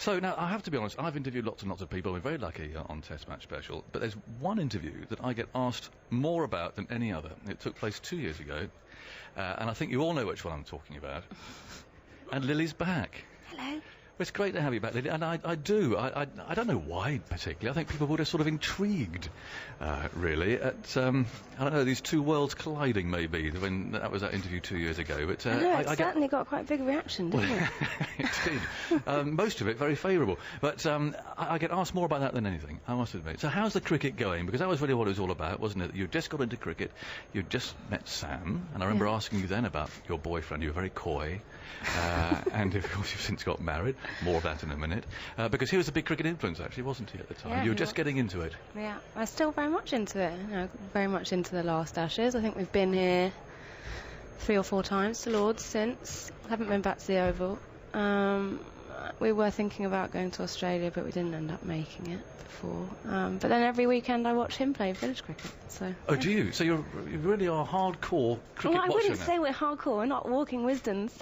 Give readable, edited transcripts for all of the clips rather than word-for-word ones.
So now, I have to be honest, I've interviewed lots and lots of people. We're very lucky on Test Match Special, but there's one interview that I get asked more about than any other. It took place 2 years ago, and I think you all know which one I'm talking about. And Lily's back. Hello. Well, it's great to have you back, Lily, and I do. I don't know why particularly. I think people were just sort of intrigued, really, at, I don't know, these two worlds colliding, maybe, when that was that interview 2 years ago. But I know, it certainly got quite a big reaction, didn't it? It did. Most of it very favourable. But I get asked more about that than anything, I must admit. So how's the cricket going? Because that was really what it was all about, wasn't it? You'd just got into cricket, you'd just met Sam, and I remember asking you then about your boyfriend. You were very coy, and of course you've since got married. More of that in a minute. Because he was a big cricket influence, actually, wasn't he, at the time? Yeah, you were just getting into it. Yeah, I'm still very much into it. You know, very much into the last Ashes. I think we've been here 3 or 4 times to Lord's since. Haven't been back to the Oval. We were thinking about going to Australia, but we didn't end up making it before. But then every weekend I watch him play village cricket. So. Oh, do you? So you really are hardcore cricket watcher I wouldn't now. say we're hardcore. We're not walking Wisdens.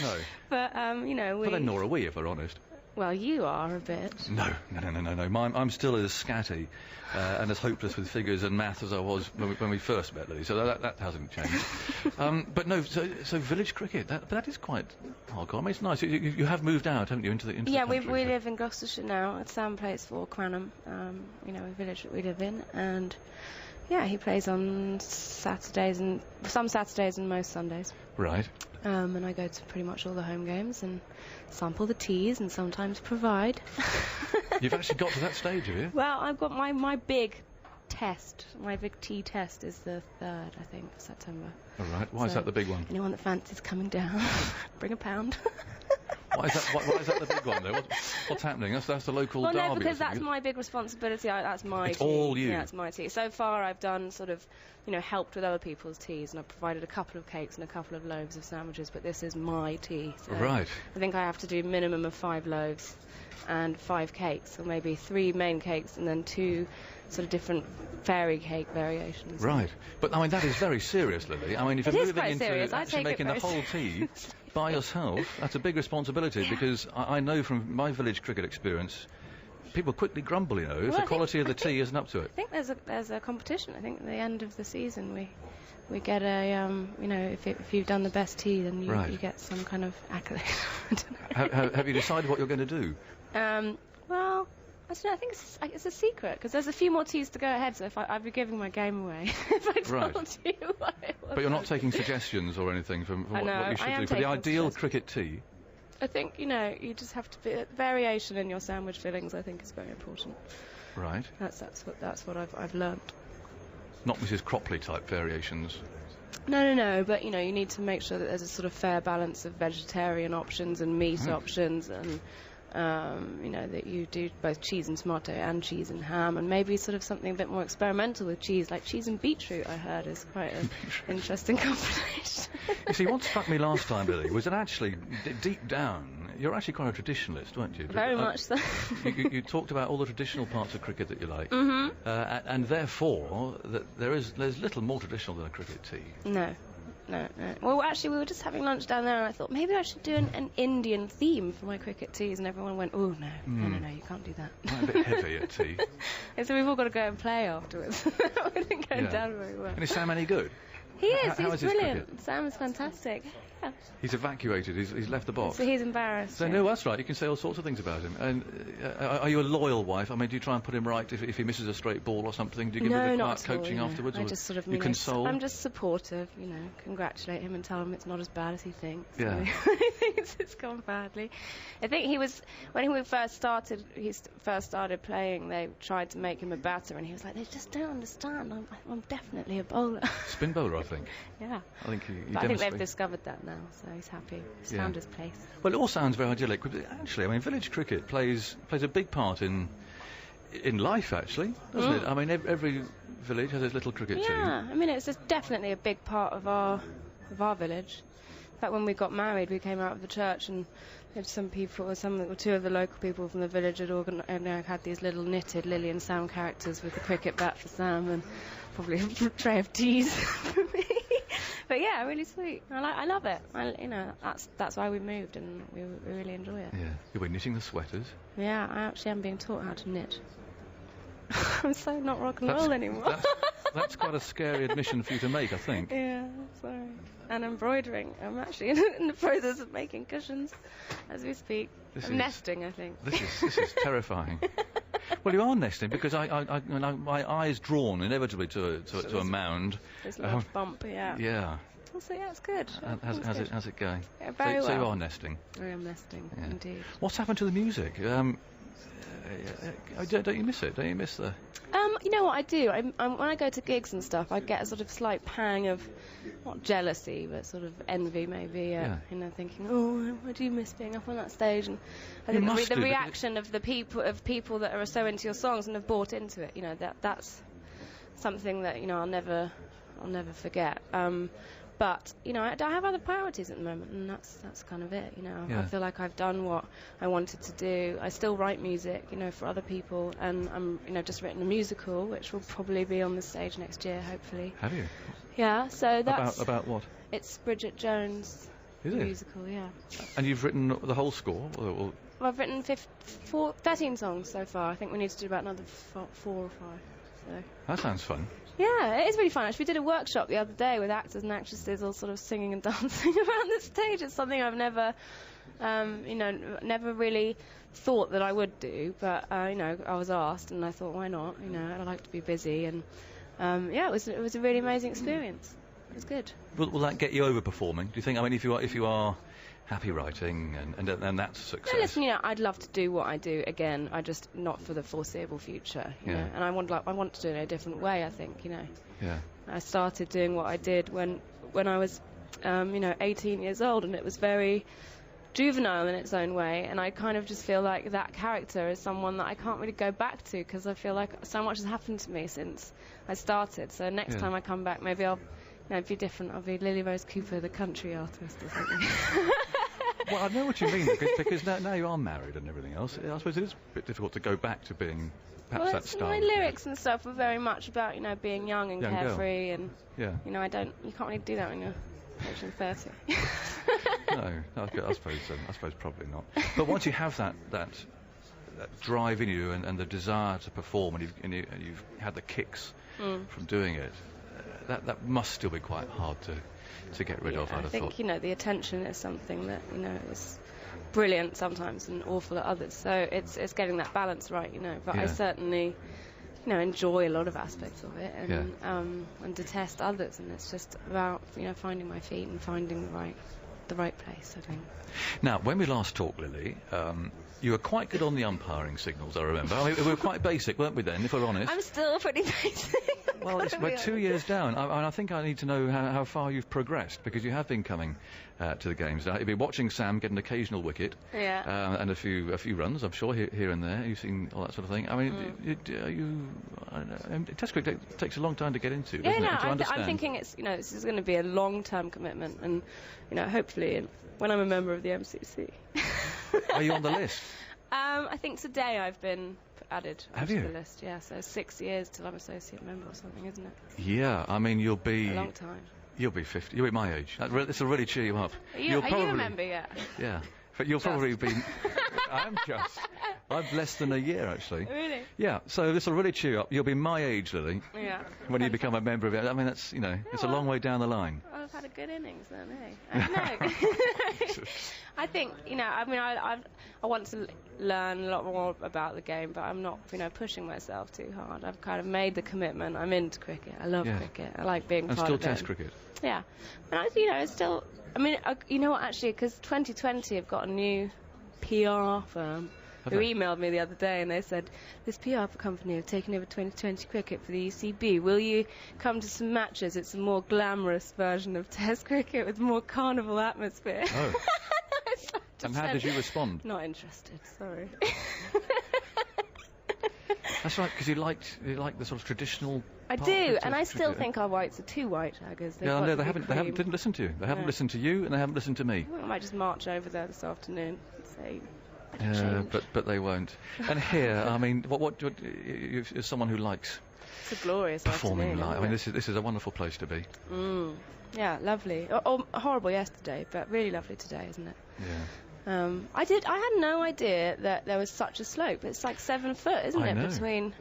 No. But you know, Well, then nor are we, if we're honest. Well, you are a bit. No. I'm still as scatty and as hopeless with figures and math as I was when we first met, Lily. So that hasn't changed. But no, so village cricket, that is quite hardcore. I mean, it's nice. You have moved out, haven't you, into the yeah, country? we live in Gloucestershire now. Sam plays for Cranham, you know, a village that we live in, and yeah, he plays on Saturdays and some Saturdays and most Sundays. Right. And I go to pretty much all the home games and sample the teas and sometimes provide. You've actually got to that stage, have you? Well, I've got my big test. My big tea test is the 3rd, I think, of September. All right. Why is that the big one? Anyone that fancies coming down, bring a pound. Why is that the big one, though? What's happening? That's the local derby. Well, no, because that's my big responsibility. That's my It's tea. all you. Yeah, it's my tea. So far, I've done sort of, you know, helped with other people's teas, and I've provided a couple of cakes and a couple of loaves of sandwiches, but this is my tea. So Right. I think I have to do minimum of 5 loaves and 5 cakes, or maybe 3 main cakes and then 2 sort of different fairy cake variations. Right. But, I mean, that is very serious, Lily. I mean, if you're moving into actually making the whole tea by yourself, that's a big responsibility, because I know from my village cricket experience, people quickly grumble, you know, if the quality of the tea isn't up to it. I think there's a competition. I think at the end of the season we get a, you know, if you've done the best tea, then you get some kind of accolade. Have you decided what you're going to do? Well, I don't know, I think it's a secret, because there's a few more teas to go ahead, so I'd be giving my game away if I told you what it was. But you're not taking suggestions or anything from what you should do for the ideal cricket tea? I think, you know, you just have to be... Variation in your sandwich fillings, I think, is very important. Right. That's what I've learnt. Not Mrs. Cropley type variations? No, but, you know, you need to make sure that there's a sort of fair balance of vegetarian options and meat options, and... you know, that you do both cheese and tomato and cheese and ham, and maybe sort of something a bit more experimental with cheese, like cheese and beetroot, I heard, is quite an interesting combination. You see, what struck me last time, Billy, was that actually, deep down, you're actually quite a traditionalist, weren't you? Very much so. you talked about all the traditional parts of cricket that you like, and therefore, there's little more traditional than a cricket tea. No. Well, actually, we were just having lunch down there, and I thought maybe I should do an Indian theme for my cricket teas, and everyone went, "Oh no, you can't do that." A bit heavy at tea. And so we've all got to go and play afterwards. It didn't go down very well. And is Sam any good? He is. How He's brilliant. Sam is fantastic. Yeah. He's evacuated. He's left the box. So he's embarrassed. So no, that's right. You can say all sorts of things about him. And are you a loyal wife? I mean, do you try and put him right if he misses a straight ball or something? Do you give him a bit of coaching afterwards? I just sort of console. I'm just supportive. You know, congratulate him and tell him it's not as bad as he thinks. Yeah. He thinks it's gone badly. I think he was when he first started playing. They tried to make him a batter, and he was like, "They just don't understand. I'm definitely a bowler." Spin bowler, I think. Yeah. I think he I think they've discovered that now, so he's happy. He's found his place. Well, it all sounds very idyllic, but actually, I mean, village cricket plays a big part in life, actually, doesn't it? I mean, every village has its little cricket team. Yeah, I mean, it's definitely a big part of our village. In fact, when we got married, we came out of the church, and some people, two of the local people from the village had these little knitted Lily and Sam characters with a cricket bat for Sam and probably a tray of teas for me. But yeah, really sweet. I love it. That's why we moved, and we really enjoy it. Yeah. You'll be knitting the sweaters. Yeah, I actually am being taught how to knit. I'm so not rock and roll anymore. That's quite a scary admission for you to make, I think. Yeah, sorry. And embroidering. I'm actually in the process of making cushions as we speak. Nesting, I think. This is terrifying. Well, you are nesting because my eye's drawn inevitably to a mound. This large bump, yeah. Yeah. So yeah, it's good. How's it going? Yeah, very well. So you are nesting. I am nesting, indeed. What's happened to the music? Don't you miss it? Don't you miss the... You know what I do? When I go to gigs and stuff, I get a sort of slight pang of, not jealousy, but sort of envy, maybe. Thinking, oh, I do miss being up on that stage. And I think the reaction of the people that are so into your songs and have bought into it, that's something that I'll never forget. But I have other priorities at the moment, and that's kind of it. I feel like I've done what I wanted to do. I still write music, for other people, and I'm, just written a musical, which will probably be on the stage next year, hopefully. Have you? Yeah. So that's about what? It's Bridget Jones' musical. Yeah. And you've written the whole score? Well, I've written 13 songs so far. I think we need to do about another 4 or 5. So. That sounds fun. Yeah, it is really fun. Actually, we did a workshop the other day with actors and actresses all sort of singing and dancing around the stage. It's something I've never, never really thought that I would do. But, I was asked and I thought, why not? I like to be busy. And, it was a really amazing experience. It was good. Will that get you over performing? Do you think? I mean, if you are happy writing and that's a success. No, listen, I'd love to do what I do again. I just not for the foreseeable future. You know? And I want to do it in a different way. I think. Yeah. I started doing what I did when I was, 18 years old, and it was very juvenile in its own way. And I kind of just feel like that character is someone that I can't really go back to because I feel like so much has happened to me since I started. So next time I come back, maybe I'll be different. I'll be Lily Rose Cooper, the country artist or something. Well, I know what you mean, because now you are married and everything else. I suppose it is a bit difficult to go back to being perhaps that style. My lyrics and stuff were very much about, being young and carefree, girl. And you can't really do that when you're approaching 30. No, I suppose probably not. But once you have that drive in you and the desire to perform, and you've had the kicks from doing it, that must still be quite hard to get rid of. I think the attention is something that is brilliant sometimes and awful at others. So it's getting that balance right. But I certainly enjoy a lot of aspects of it and detest others. And it's just about finding my feet and finding the right place, I think. Now, when we last talked, Lily, you were quite good on the umpiring signals, I remember. I mean, we were quite basic, weren't we then, if we're honest? I'm still pretty basic. Well, we're 2 years down. I think I need to know how far you've progressed, because you have been coming to the games. You've been watching Sam get an occasional wicket, and a few runs, I'm sure, here and there. You've seen all that sort of thing. I mean, Test cricket takes a long time to get into, doesn't it? I'm thinking this is going to be a long-term commitment, and hopefully when I'm a member of the MCC. Are you on the list? I think today I've been added to the list. Yeah, so 6 years till I'm associate member or something, isn't it? Yeah, I mean you'll be a long time. You'll be 50. You'll be my age. This will really cheer you up. Are you a member yet? Yeah. But you'll probably be... I'm less than a year, actually. Really? Yeah, so this will really cheer you up. You'll be my age, Lily. Yeah. When you become a member of it. I mean, that's, it's a long way down the line. Well, I've had a good innings then, eh? I don't know. I think, I want to learn a lot more about the game, but I'm not, pushing myself too hard. I've kind of made the commitment. I'm into cricket. I love cricket. I like being part of it. And still Test cricket. Yeah. And it's still... you know what, actually, because 2020 have got a new PR firm who emailed me the other day and they said, this PR company have taken over 2020 cricket for the ECB. Will you come to some matches? It's a more glamorous version of Test cricket with more carnival atmosphere. Oh. And how did you respond? Not interested, sorry. That's right, because you like the sort of traditional... I do, and I still think our whites are too white, Aggers. They didn't listen to you. They haven't listened to you, and they haven't listened to me. I might just march over there this afternoon and say... but they won't. And here, I mean, what as someone who likes It's a glorious performing afternoon, live. I isn't mean, it? this is a wonderful place to be. Yeah, lovely. Horrible yesterday, but really lovely today, isn't it? Yeah. I had no idea that there was such a slope. It's like 7 foot, isn't I it, know. between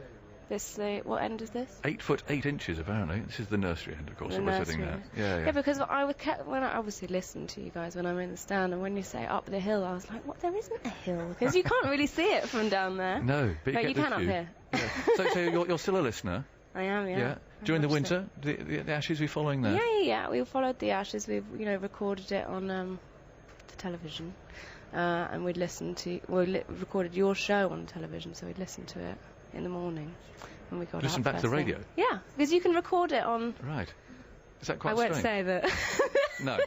this, what end is this? 8 foot 8 inches, apparently. This is the nursery end, of course, The that we're sitting nursery. there. Yeah, because when I obviously listen to you guys when I'm in the stand, and when you say up the hill, I was like, what? There isn't a hill, because you can't really see it from down there. No, but you you get the can up view. here. Yeah. So you're still a listener? I am, yeah. During the Very much so. winter, the Ashes, we following that? Yeah. We followed the Ashes. We've recorded it on the television, and we recorded your show on television, so we'd listen to it in the morning when we got Listen up back to the first thing. radio? Yeah, because you can record it on. Right. Is that quite I won't strange? say that. No.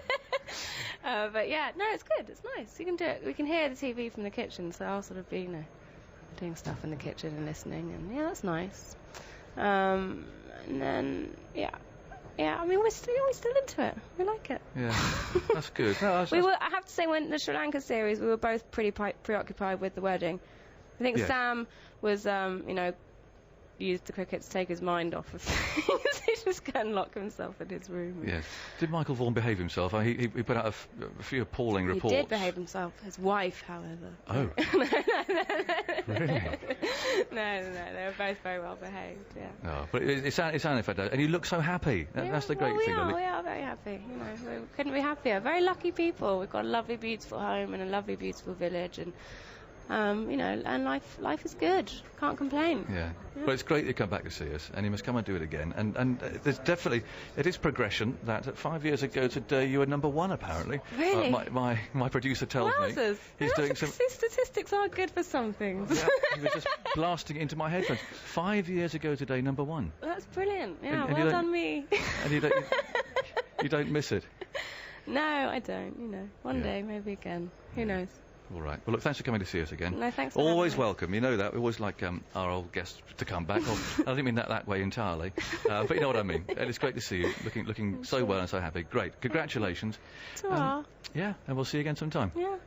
But yeah, no, it's good. It's nice. You can do it. We can hear the TV from the kitchen, so I'll sort of be, doing stuff in the kitchen and listening, and yeah, that's nice. And then I mean, we're still into it. We like it. Yeah, that's good. No, I have to say, when the Sri Lanka series, we were both pretty preoccupied with the wedding. I think Yes. Sam was, used the cricket to take his mind off of things. He just go and lock himself in his room. Yes. Did Michael Vaughan behave himself? He put out a few appalling reports. He did behave himself. His wife, however. Oh. Really? No, they were both very well behaved, yeah. No, but it sounded fantastic. And you look so happy. That's the great thing. We are very happy. We couldn't be happier. Very lucky people. We've got a lovely, beautiful home and a lovely, beautiful village, and and life is good. Can't complain. Yeah. Well, it's great you come back to see us, and you must come and do it again. And there's definitely, it is progression. That 5 years ago today you were number 1 apparently. Really? My producer tells me Wowzers. he's doing some. Statistics are good for some things. Yeah, he was just blasting it into my headphones. 5 years ago today, number 1. That's brilliant. Yeah, And you well don't- done me. And you don't miss it. No, I don't. One Yeah. day, maybe again. Who knows? All right. Well, look, thanks for coming to see us again. No, thanks for Always having me. welcome. You know that. We always like our old guests to come back. I don't mean that way entirely. But you know what I mean. And it's great to see you, looking so well and so happy. Great. Congratulations. Ta-ra. Yeah, and we'll see you again sometime. Yeah.